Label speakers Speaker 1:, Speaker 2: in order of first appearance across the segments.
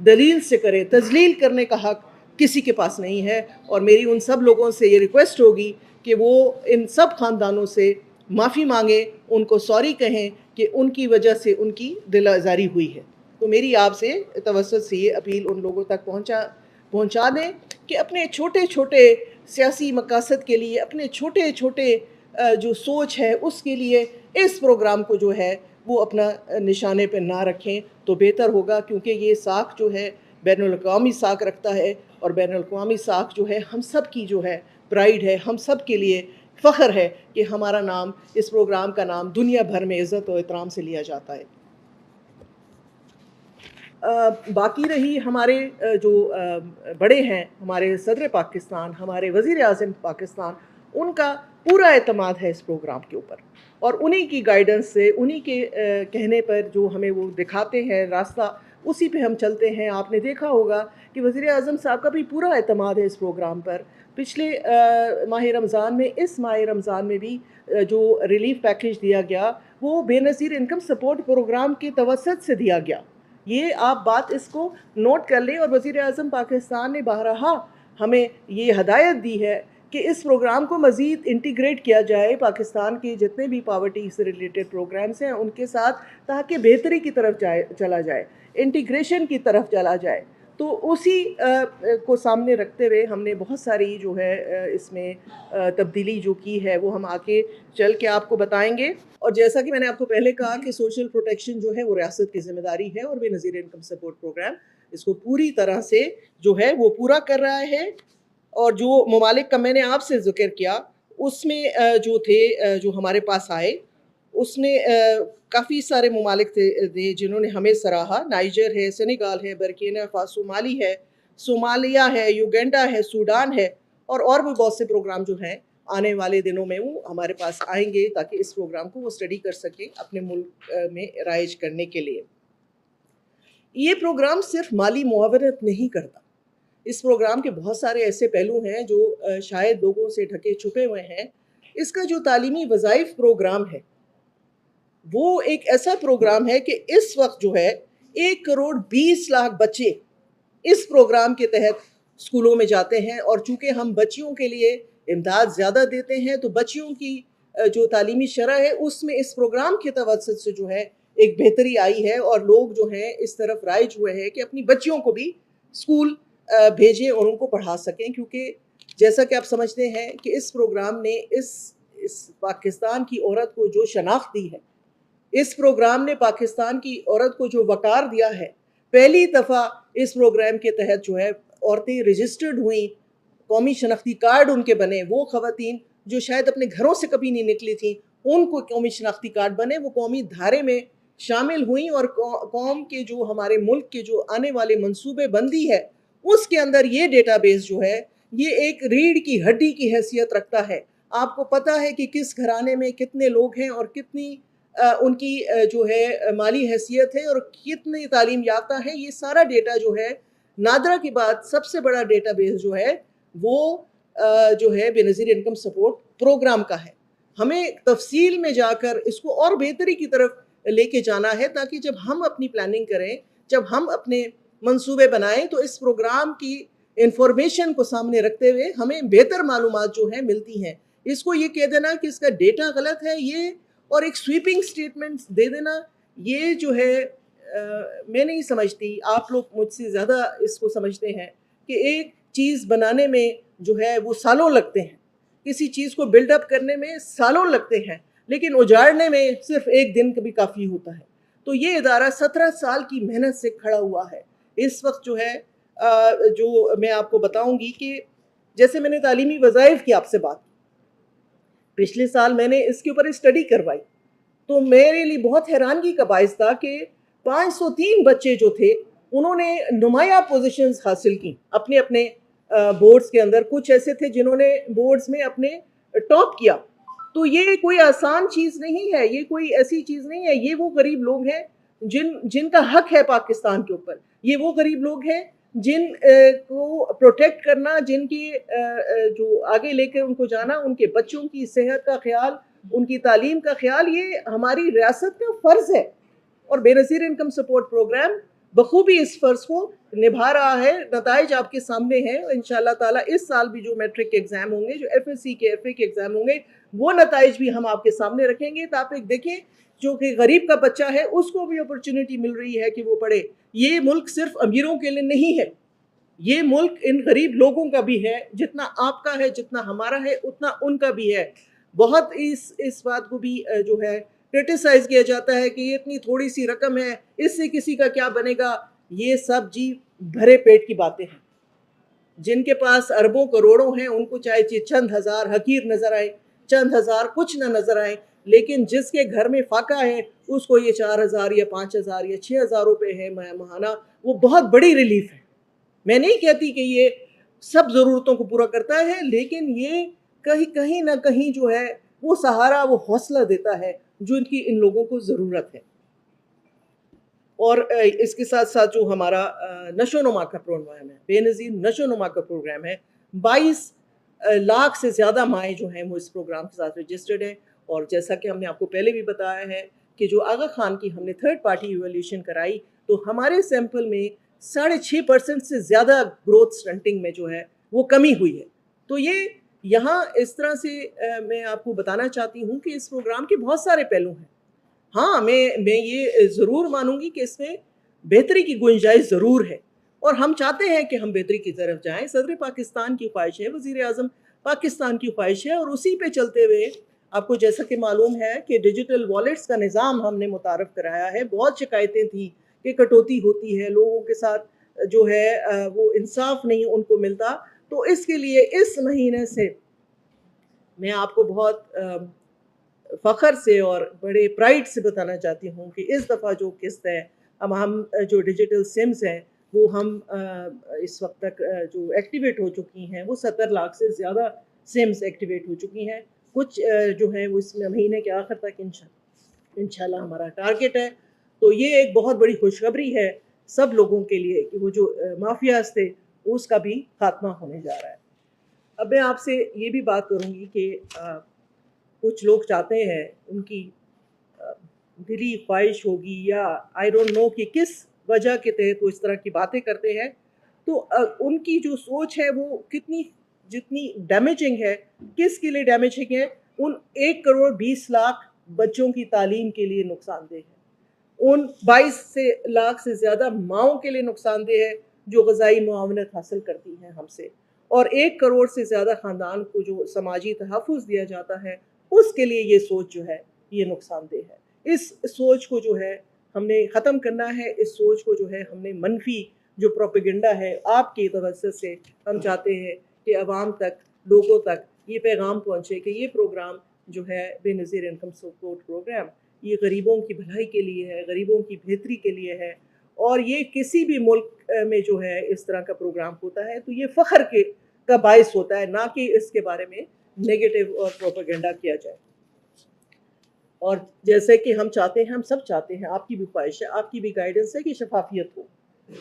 Speaker 1: دلیل سے کرے. تذلیل کرنے کا حق کسی کے پاس نہیں ہے. اور میری ان سب لوگوں سے یہ ریکویسٹ ہوگی کہ وہ ان سب خاندانوں سے معافی مانگیں, ان کو سوری کہیں کہ ان کی وجہ سے ان کی دل آزاری ہوئی ہے. تو میری آپ سے توسط سے یہ اپیل ان لوگوں تک پہنچا دیں کہ اپنے چھوٹے چھوٹے سیاسی مقاصد کے لیے, اپنے چھوٹے چھوٹے جو سوچ ہے اس کے لیے اس پروگرام کو جو ہے وہ اپنا نشانے پہ نہ رکھیں تو بہتر ہوگا. کیونکہ یہ ساکھ جو ہے بین الاقوامی ساکھ رکھتا ہے, اور بین الاقوامی ساکھ جو ہے ہم سب کی جو ہے پرائیڈ ہے, ہم سب کے لیے فخر ہے کہ ہمارا نام, اس پروگرام کا نام دنیا بھر میں عزت و احترام سے لیا جاتا ہے. باقی رہی ہمارے جو بڑے ہیں, ہمارے صدر پاکستان, ہمارے وزیر اعظم پاکستان, ان کا پورا اعتماد ہے اس پروگرام کے اوپر, اور انہی کی گائیڈنس سے, انہی کے کہنے پر جو ہمیں وہ دکھاتے ہیں راستہ, اسی پہ ہم چلتے ہیں. آپ نے دیکھا ہوگا کہ وزیر اعظم صاحب کا بھی پورا اعتماد ہے اس پروگرام پر. پچھلے ماہ رمضان میں, اس ماہ رمضان میں بھی جو ریلیف پیکیج دیا گیا وہ بے نظیر انکم سپورٹ پروگرام کے توسط سے دیا گیا. یہ آپ بات اس کو نوٹ کر لیں. اور وزیر اعظم پاکستان نے بارہا ہمیں یہ ہدایت دی ہے کہ اس پروگرام کو مزید انٹیگریٹ کیا جائے پاکستان کے جتنے بھی پاورٹی سے ریلیٹڈ پروگرامز ہیں ان کے ساتھ, تاکہ بہتری کی طرف چلا جائے, انٹیگریشن کی طرف چلا جائے. تو اسی کو سامنے رکھتے ہوئے ہم نے بہت ساری جو ہے اس میں تبدیلی جو کی ہے وہ ہم آگے چل کے آپ کو بتائیں گے. اور جیسا کہ میں نے آپ کو پہلے کہا کہ سوشل پروٹیکشن جو ہے وہ ریاست کی ذمہ داری ہے, اور بے نظیر انکم سپورٹ پروگرام اس کو پوری طرح سے جو ہے وہ پورا کر رہا ہے. اور جو ممالک کا میں نے آپ سے ذکر کیا اس میں جو تھے جو ہمارے پاس آئے, اس میں کافی سارے ممالک تھے جنہوں نے ہمیں سراہا. نائجر ہے, سینیگال ہے, برکینا فاسو مالی ہے, صومالیہ ہے, یوگینڈا ہے, سوڈان ہے, اور بھی بہت سے پروگرام جو ہیں آنے والے دنوں میں وہ ہمارے پاس آئیں گے تاکہ اس پروگرام کو وہ اسٹڈی کر سکیں اپنے ملک میں رائج کرنے کے لیے. یہ پروگرام صرف مالی معاونت نہیں کرتا, اس پروگرام کے بہت سارے ایسے پہلو ہیں جو شاید لوگوں سے ڈھکے چھپے ہوئے ہیں. اس کا جو تعلیمی وظائف پروگرام ہے وہ ایک ایسا پروگرام ہے کہ اس وقت جو ہے 1,20,00,000 بچے اس پروگرام کے تحت اسکولوں میں جاتے ہیں. اور چونکہ ہم بچیوں کے لیے امداد زیادہ دیتے ہیں تو بچیوں کی جو تعلیمی شرح ہے اس میں اس پروگرام کے توسط سے جو ہے ایک بہتری آئی ہے, اور لوگ جو ہیں اس طرف رائج ہوئے ہیں کہ اپنی بچیوں کو بھی اسکول بھیجیں اور ان کو پڑھا سکیں. کیونکہ جیسا کہ آپ سمجھتے ہیں کہ اس پروگرام نے اس پاکستان کی عورت کو جو شناخت دی ہے, اس پروگرام نے پاکستان کی عورت کو جو وقار دیا ہے, پہلی دفعہ اس پروگرام کے تحت جو ہے عورتیں رجسٹرڈ ہوئیں, قومی شناختی کارڈ ان کے بنے. وہ خواتین جو شاید اپنے گھروں سے کبھی نہیں نکلی تھیں ان کو قومی شناختی کارڈ بنے, وہ قومی دھارے میں شامل ہوئیں, اور قوم کے جو ہمارے ملک کے جو آنے والے منصوبے بندی ہے اس کے اندر یہ ڈیٹا بیس جو ہے یہ ایک ریڑھ کی ہڈی کی حیثیت رکھتا ہے. آپ کو پتہ ہے کہ کس گھرانے میں کتنے لوگ ہیں اور کتنی ان کی جو ہے مالی حیثیت ہے اور کتنی تعلیم یافتہ ہے. یہ سارا ڈیٹا جو ہے نادرا کے بعد سب سے بڑا ڈیٹا بیس جو ہے وہ جو ہے بے نظیر انکم سپورٹ پروگرام کا ہے. ہمیں تفصیل میں جا کر اس کو اور بہتری کی طرف لے کے جانا ہے, تاکہ جب ہم اپنی پلاننگ کریں, جب ہم اپنے منصوبے بنائیں تو اس پروگرام کی انفارمیشن کو سامنے رکھتے ہوئے ہمیں بہتر معلومات جو ہیں ملتی ہیں. اس کو یہ کہہ دینا کہ اس کا ڈیٹا غلط ہے یہ اور ایک سویپنگ سٹیٹمنٹ دے دینا, یہ جو ہے میں نہیں سمجھتی, آپ لوگ مجھ سے زیادہ اس کو سمجھتے ہیں کہ ایک چیز بنانے میں جو ہے وہ سالوں لگتے ہیں, کسی چیز کو بلڈ اپ کرنے میں سالوں لگتے ہیں, لیکن اجاڑنے میں صرف ایک دن بھی کافی ہوتا ہے. تو یہ ادارہ 17 سال کی محنت سے کھڑا ہوا ہے. اس وقت جو ہے جو میں آپ کو بتاؤں گی کہ جیسے میں نے تعلیمی وظائف کی آپ سے بات, پچھلے سال میں نے اس کے اوپر اسٹڈی کروائی تو میرے لیے بہت حیرانگی کا باعث تھا کہ 503 بچے جو تھے انہوں نے نمایاں پوزیشنز حاصل کی اپنے اپنے بورڈز کے اندر. کچھ ایسے تھے جنہوں نے بورڈز میں اپنے ٹاپ کیا. تو یہ کوئی آسان چیز نہیں ہے, یہ کوئی ایسی چیز نہیں ہے. یہ وہ غریب لوگ ہیں جن کا حق ہے پاکستان کے اوپر. یہ وہ غریب لوگ ہیں جن کو پروٹیکٹ کرنا, جن کی جو آگے لے کے ان کو جانا, ان کے بچوں کی صحت کا خیال, ان کی تعلیم کا خیال, یہ ہماری ریاست کا فرض ہے. اور بے نظیر انکم سپورٹ پروگرام بخوبی اس فرض کو نبھا رہا ہے. نتائج آپ کے سامنے ہیں. انشاءاللہ تعالیٰ اس سال بھی جو میٹرک کے ایگزام ہوں گے, جو ایف ایس سی کے ایف اے کے ایگزام ہوں گے, وہ نتائج بھی ہم آپ کے سامنے رکھیں گے تاکہ آپ دیکھیں جو کہ غریب کا بچہ ہے اس کو بھی اپرچونٹی مل رہی ہے کہ وہ پڑھے. یہ ملک صرف امیروں کے لیے نہیں ہے, یہ ملک ان غریب لوگوں کا بھی ہے. جتنا آپ کا ہے, جتنا ہمارا ہے, اتنا ان کا بھی ہے. بہت اس بات کو بھی جو ہے کرٹیسائز کیا جاتا ہے کہ یہ اتنی تھوڑی سی رقم ہے, اس سے کسی کا کیا بنے گا. یہ سب جی بھرے پیٹ کی باتیں ہیں. جن کے پاس اربوں کروڑوں ہیں ان کو چاہے چند ہزار حقیر نظر آئے, چند ہزار کچھ نہ نظر آئے, لیکن جس کے گھر میں فاقہ ہے اس کو یہ 4,000 یا 5,000 یا 6,000 روپے ہے ماہانہ, وہ بہت بڑی ریلیف ہے. میں نہیں کہتی کہ یہ سب ضرورتوں کو پورا کرتا ہے, لیکن یہ کہیں نہ کہیں جو ہے وہ سہارا, وہ حوصلہ دیتا ہے جو ان لوگوں کو ضرورت ہے. اور اس کے ساتھ ساتھ جو ہمارا نشو و نما کا پروگرام ہے, بے نظیر نشو و نما کا پروگرام ہے, 22 لاکھ سے زیادہ مائیں جو ہیں وہ اس پروگرام کے ساتھ رجسٹرڈ ہیں. اور جیسا کہ ہم نے آپ کو پہلے بھی بتایا ہے کہ جو آغا خان کی ہم نے تھرڈ پارٹی ایویلیوشن کرائی تو ہمارے سیمپل میں 6.5% سے زیادہ گروتھ سٹنٹنگ میں جو ہے وہ کمی ہوئی ہے. تو یہ یہاں اس طرح سے میں آپ کو بتانا چاہتی ہوں کہ اس پروگرام کے بہت سارے پہلو ہیں. ہاں, میں یہ ضرور مانوں گی کہ اس میں بہتری کی گنجائش ضرور ہے, اور ہم چاہتے ہیں کہ ہم بہتری کی طرف جائیں. صدر پاکستان کی خواہش ہے, وزیر اعظم پاکستان کی خواہش ہے, اور اسی پہ چلتے ہوئے آپ کو جیسا کہ معلوم ہے کہ ڈیجیٹل والیٹس کا نظام ہم نے متعارف کرایا ہے. بہت شکایتیں تھیں کہ کٹوتی ہوتی ہے, لوگوں کے ساتھ جو ہے وہ انصاف نہیں ان کو ملتا. تو اس کے لیے اس مہینے سے میں آپ کو بہت فخر سے اور بڑے پرائڈ سے بتانا چاہتی ہوں کہ اس دفعہ جو قسط ہے, ہم جو ڈیجیٹل سمز ہیں وہ ہم اس وقت تک جو ایکٹیویٹ ہو چکی ہیں وہ 70 لاکھ سے زیادہ سمز ایکٹیویٹ ہو چکی ہیں. کچھ جو ہیں وہ اس مہینے کے آخر تک انشاءاللہ ہمارا ٹارگٹ ہے. تو یہ ایک بہت بڑی خوشخبری ہے سب لوگوں کے لیے کہ وہ جو مافیاز تھے اس کا بھی خاتمہ ہونے جا رہا ہے. اب میں آپ سے یہ بھی بات کروں گی کہ کچھ لوگ چاہتے ہیں, ان کی دلی خواہش ہوگی یا آئی ڈونٹ نو کہ کس وجہ کے تحت وہ اس طرح کی باتیں کرتے ہیں, تو ان کی جو سوچ ہے وہ جتنی ڈیمیجنگ ہے, کس کے لیے ڈیمیجنگ ہے, ان 1,20,00,000 بچوں کی تعلیم کے لیے نقصان دہ ہے, ان 22 لاکھ سے زیادہ ماؤں کے لیے نقصان دہ ہے جو غذائی معاونت حاصل کرتی ہیں ہم سے, اور 1 کروڑ سے زیادہ خاندان کو جو سماجی تحفظ دیا جاتا ہے اس کے لیے یہ سوچ جو ہے یہ نقصان دہ ہے. اس سوچ کو جو ہے ہم نے ختم کرنا ہے. اس سوچ کو جو ہے ہم نے منفی جو پروپیگنڈا ہے آپ کی توسط سے ہم چاہتے ہیں کہ عوام تک, لوگوں تک یہ پیغام پہنچے کہ یہ پروگرام جو ہے بے نظیر انکم سپورٹ پروگرام یہ غریبوں کی بھلائی کے لیے ہے, غریبوں کی بہتری کے لیے ہے. اور یہ کسی بھی ملک میں جو ہے اس طرح کا پروگرام ہوتا ہے تو یہ فخر کا باعث ہوتا ہے, نہ کہ اس کے بارے میں نیگیٹو اور پروپیگنڈا کیا جائے. اور جیسے کہ ہم چاہتے ہیں, ہم سب چاہتے ہیں, آپ کی بھی خواہش ہے, آپ کی بھی گائیڈنس ہے کہ شفافیت ہو.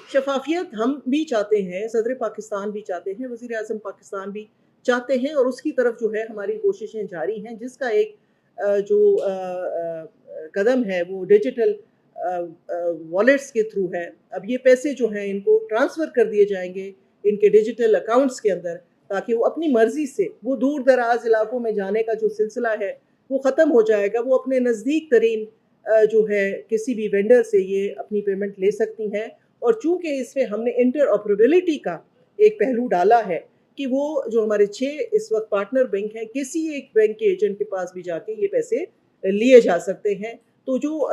Speaker 1: شفافیت ہم بھی چاہتے ہیں, صدر پاکستان بھی چاہتے ہیں, وزیر اعظم پاکستان بھی چاہتے ہیں, اور اس کی طرف جو ہے ہماری کوششیں جاری ہیں, جس کا ایک جو قدم ہے وہ ڈیجیٹل والیٹس کے تھرو ہے. اب یہ پیسے جو ہیں ان کو ٹرانسفر کر دیے جائیں گے ان کے ڈیجیٹل اکاؤنٹس کے اندر, تاکہ وہ اپنی مرضی سے وہ دور دراز علاقوں میں جانے کا جو سلسلہ ہے وہ ختم ہو جائے گا. وہ اپنے نزدیک ترین جو ہے کسی بھی وینڈر سے یہ اپنی پیمنٹ لے سکتی ہیں. اور چونکہ اس میں ہم نے انٹر آپریبلٹی کا ایک پہلو ڈالا ہے کہ وہ جو ہمارے 6 اس وقت پارٹنر بینک ہیں, کسی ایک بینک کے ایجنٹ کے پاس بھی جا کے یہ پیسے لیے جا سکتے ہیں. تو جو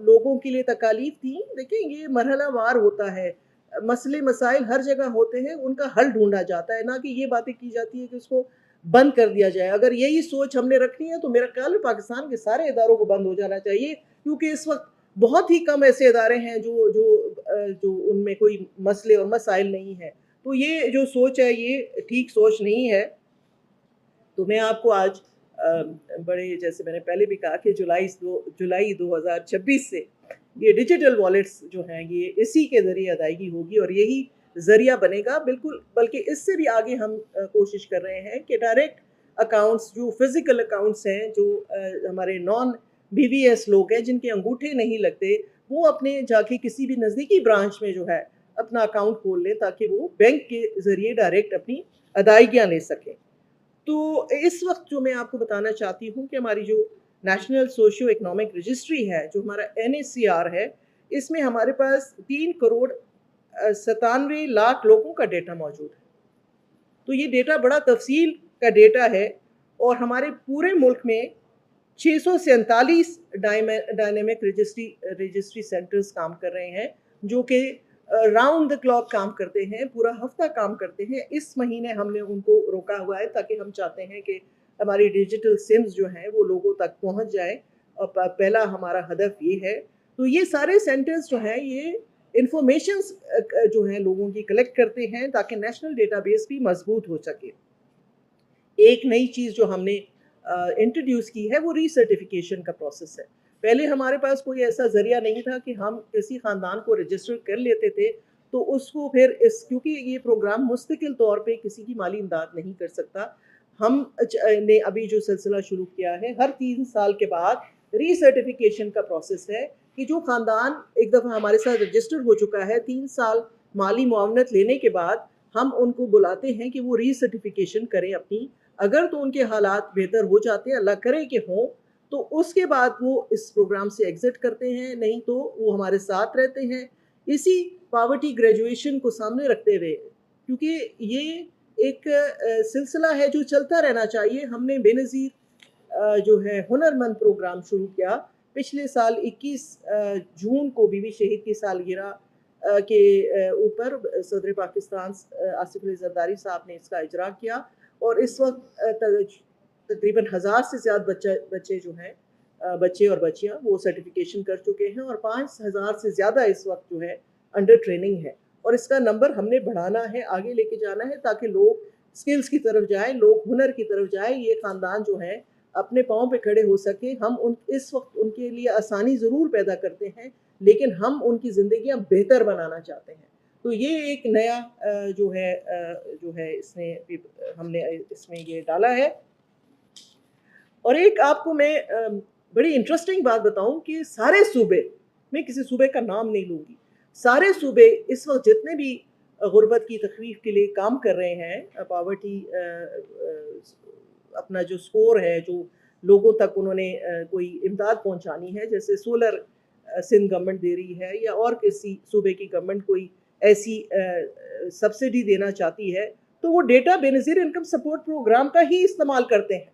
Speaker 1: لوگوں کے لیے تکالیف تھیں, دیکھیں یہ مرحلہ وار ہوتا ہے, مسئلے مسائل ہر جگہ ہوتے ہیں, ان کا حل ڈھونڈا جاتا ہے, نہ کہ یہ باتیں کی جاتی ہے کہ اس کو بند کر دیا جائے. اگر یہی سوچ ہم نے رکھنی ہے تو میرا خیال ہے پاکستان کے سارے اداروں کو بند ہو جانا چاہیے, کیونکہ اس وقت بہت ہی کم ایسے ادارے ہیں جو ان میں کوئی مسئلے اور مسائل نہیں ہیں. تو یہ جو سوچ ہے یہ ٹھیک سوچ نہیں ہے. تو میں آپ کو آج بڑے, جیسے میں نے پہلے بھی کہا کہ جولائی 2026 سے یہ ڈیجیٹل والیٹس جو ہیں یہ اسی کے ذریعے ادائیگی ہوگی, اور یہی ذریعہ بنے گا بالکل. بلکہ اس سے بھی آگے ہم کوشش کر رہے ہیں کہ ڈائریکٹ اکاؤنٹس, جو فزیکل اکاؤنٹس ہیں, جو ہمارے نان بی بی ایس لوگ ہیں جن کے انگوٹھے نہیں لگتے, وہ اپنے جا کے کسی بھی نزدیکی برانچ میں جو ہے اپنا اکاؤنٹ کھول لیں تاکہ وہ بینک کے ذریعے ڈائریکٹ اپنی ادائیگیاں لے سکیں. تو اس وقت جو میں آپ کو بتانا چاہتی ہوں کہ ہماری جو نیشنل سوشیو اکنامک رجسٹری ہے، جو ہمارا NACR ہے، اس میں ہمارے پاس 3,97,00,000 لوگوں کا ڈیٹا موجود ہے. تو یہ ڈیٹا بڑا تفصیل کا ڈیٹا ہے، اور ہمارے پورے ملک میں 647 ڈائنامک رجسٹری سینٹرز کام کر رہے ہیں، جو کہ راؤنڈ دا کلاک کام کرتے ہیں، پورا ہفتہ کام کرتے ہیں. اس مہینے ہم نے ان کو روکا ہوا ہے تاکہ ہم چاہتے ہیں کہ ہماری ڈیجیٹل سمز جو ہیں وہ لوگوں تک پہنچ جائیں، اور پہلا ہمارا ہدف یہ ہے. تو یہ سارے سینٹرز جو ہیں یہ انفارمیشنز جو ہیں لوگوں کی کلیکٹ کرتے ہیں تاکہ نیشنل ڈیٹا بیس بھی مضبوط ہو سکے. ایک نئی چیز جو ہم نے انٹروڈیوس کی ہے وہ ری سرٹیفکیشن کا پروسیس ہے. پہلے ہمارے پاس کوئی ایسا ذریعہ نہیں تھا کہ ہم کسی خاندان کو رجسٹر کر لیتے تھے تو اس کو پھر کیونکہ یہ پروگرام مستقل طور پہ کسی کی مالی امداد نہیں کر سکتا، ہم نے ابھی جو سلسلہ شروع کیا ہے، ہر 3 سال کے بعد ری سرٹیفکیشن کا پروسیس ہے کہ جو خاندان ایک دفعہ ہمارے ساتھ رجسٹر ہو چکا ہے، 3 سال مالی معاونت لینے کے بعد ہم ان کو بلاتے ہیں کہ وہ ری سرٹیفکیشن کریں اپنی. اگر تو ان کے حالات بہتر ہو جاتے ہیں، اللہ کرے کہ ہوں، تو اس کے بعد وہ اس پروگرام سے ایگزٹ کرتے ہیں، نہیں تو وہ ہمارے ساتھ رہتے ہیں. اسی پاورٹی گریجویشن کو سامنے رکھتے ہوئے، کیونکہ یہ ایک سلسلہ ہے جو چلتا رہنا چاہیے، ہم نے بے نظیر جو ہے ہنر مند پروگرام شروع کیا. پچھلے سال 21 جون کو بی بی شہید کی سالگرہ کے اوپر صدر پاکستان آصف علی زرداری صاحب نے اس کا اجرا کیا، اور اس وقت تقریباً 1000 سے زیادہ بچے جو ہیں، بچے اور بچیاں وہ سرٹیفکیشن کر چکے ہیں، اور 5000 سے زیادہ اس وقت جو ہے انڈر ٹریننگ ہے. اور اس کا نمبر ہم نے بڑھانا ہے، آگے لے کے جانا ہے تاکہ لوگ سکلز کی طرف جائیں، لوگ ہنر کی طرف جائیں، یہ خاندان جو ہیں اپنے پاؤں پہ کھڑے ہو سکیں. ہم اس وقت ان کے لیے آسانی ضرور پیدا کرتے ہیں، لیکن ہم ان کی زندگیاں بہتر بنانا چاہتے ہیں. تو یہ ایک نیا جو ہے ہم نے اس میں یہ ڈالا ہے. اور ایک آپ کو میں بڑی انٹرسٹنگ بات بتاؤں کہ سارے صوبے، میں کسی صوبے کا نام نہیں لوں گی، سارے صوبے اس وقت جتنے بھی غربت کی تخفیف کے لیے کام کر رہے ہیں، پاورٹی اپنا جو سکور ہے، جو لوگوں تک انہوں نے کوئی امداد پہنچانی ہے، جیسے سولر سندھ گورنمنٹ دے رہی ہے، یا اور کسی صوبے کی گورنمنٹ کوئی ایسی سبسڈی دینا چاہتی ہے، تو وہ ڈیٹا بے نظیر انکم سپورٹ پروگرام کا ہی استعمال کرتے ہیں.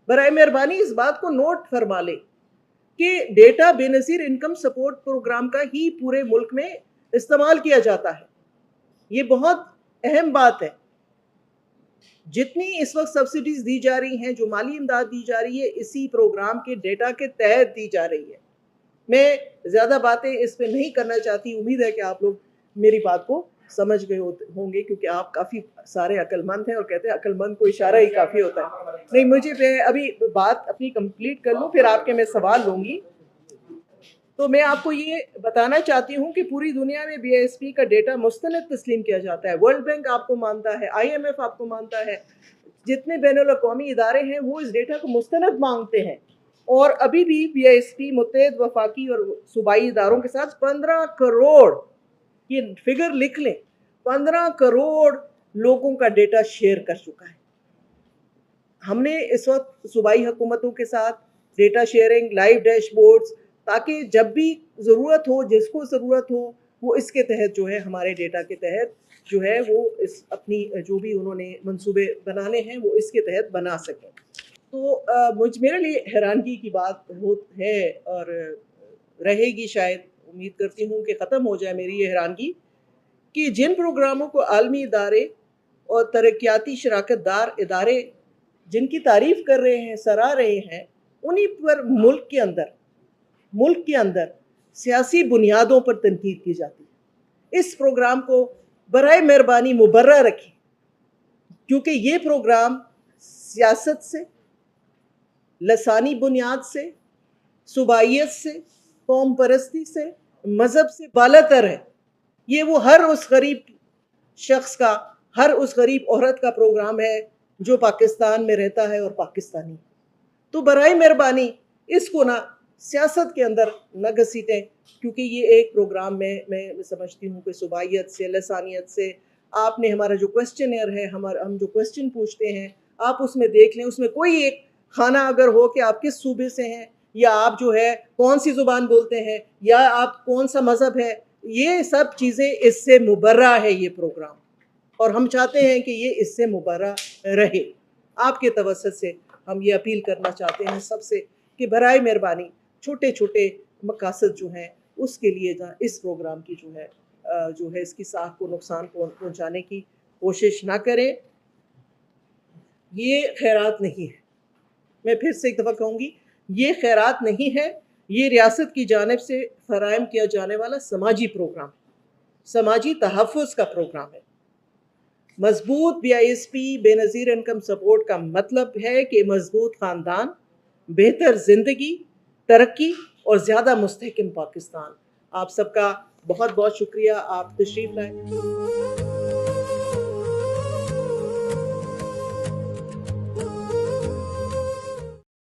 Speaker 1: برائے مہربانی اس بات کو نوٹ فرما لیں کہ ڈیٹا بے نظیر انکم سپورٹ پروگرام کا ہی پورے ملک میں استعمال کیا جاتا ہے. یہ بہت اہم بات ہے. جتنی اس وقت سبسڈیز دی جا رہی ہیں، جو مالی امداد دی جا رہی ہے، اسی پروگرام کے ڈیٹا کے تحت دی جا رہی ہے. میں زیادہ باتیں اس پہ نہیں کرنا چاہتی، امید ہے کہ آپ لوگ میری بات کو سمجھ گئے ہوں گے، کیونکہ آپ کافی سارے عقل مند ہیں، اور کہتے ہیں عقل مند کو اشارہ ہی کافی ہوتا ہے. نہیں، میں ابھی بات اپنی کمپلیٹ کر لوں، پھر آپ کے میں سوال لوں گی. تو میں آپ کو یہ بتانا چاہتی ہوں کہ پوری دنیا میں BISP کا ڈیٹا مستند تسلیم کیا جاتا ہے. ورلڈ بینک آپ کو مانتا ہے، IMF آپ کو مانتا ہے، جتنے بین الاقوامی ادارے ہیں وہ اس ڈیٹا کو مستند مانگتے ہیں. اور ابھی بھی BISP متحد وفاقی اور صوبائی اداروں کے ساتھ 15 کروڑ، یہ فگر لکھ لیں، 15 کروڑ لوگوں کا ڈیٹا شیئر کر چکا ہے. ہم نے اس وقت صوبائی حکومتوں کے ساتھ data sharing, live dash boards, تاکہ جب بھی ضرورت ہو، جس کو ضرورت ہو، وہ اس کے تحت جو ہے ہمارے ڈیٹا کے تحت جو ہے وہ اپنی جو بھی انہوں نے منصوبے بنانے ہیں وہ اس کے تحت بنا سکیں. تو میرے لیے حیرانگی کی بات ہے، اور رہے گی، شاید امید کرتی ہوں کہ ختم ہو جائے میری یہ حیرانگی، کہ جن پروگراموں کو عالمی ادارے اور ترقیاتی شراکت دار ادارے جن کی تعریف کر رہے ہیں، سراہ رہے ہیں، انہی پر ملک کے اندر سیاسی بنیادوں پر تنقید کی جاتی ہے. اس پروگرام کو برائے مہربانی مبرہ رکھیں، کیونکہ یہ پروگرام سیاست سے، لسانی بنیاد سے، صوبائیت سے، قوم پرستی سے، مذہب سے بالاتر ہے. یہ وہ ہر اس غریب شخص کا، ہر اس غریب عورت کا پروگرام ہے جو پاکستان میں رہتا ہے اور پاکستانی. تو برائے مہربانی اس کو نہ سیاست کے اندر نہ گھسیٹیں، کیونکہ یہ ایک پروگرام میں سمجھتی ہوں کہ صوبائیت سے، لسانیت سے آپ نے ہمارا جو کویسچنر ہے، ہم جو کویسچن پوچھتے ہیں آپ اس میں دیکھ لیں، اس میں کوئی ایک خانہ اگر ہو کہ آپ کس صوبے سے ہیں، یا آپ جو ہے کون سی زبان بولتے ہیں، یا آپ کون سا مذہب ہے، یہ سب چیزیں اس سے مبرہ ہے یہ پروگرام، اور ہم چاہتے ہیں کہ یہ اس سے مبرہ رہے۔ آپ کے توسط سے ہم یہ اپیل کرنا چاہتے ہیں سب سے کہ برائے مہربانی چھوٹے چھوٹے مقاصد جو ہیں اس کے لیے اس پروگرام کی جو ہے اس کی ساکھ کو نقصان پہنچانے کی کوشش نہ کریں۔ یہ خیرات نہیں ہے، میں پھر سے ایک دفعہ کہوں گی، یہ خیرات نہیں ہے، یہ ریاست کی جانب سے فراہم کیا جانے والا سماجی پروگرام، سماجی تحفظ کا پروگرام ہے۔ مضبوط BISP بے نظیر انکم سپورٹ کا مطلب ہے کہ مضبوط خاندان، بہتر زندگی، ترقی اور زیادہ مستحکم پاکستان۔ آپ سب کا بہت بہت شکریہ، آپ تشریف لائیں۔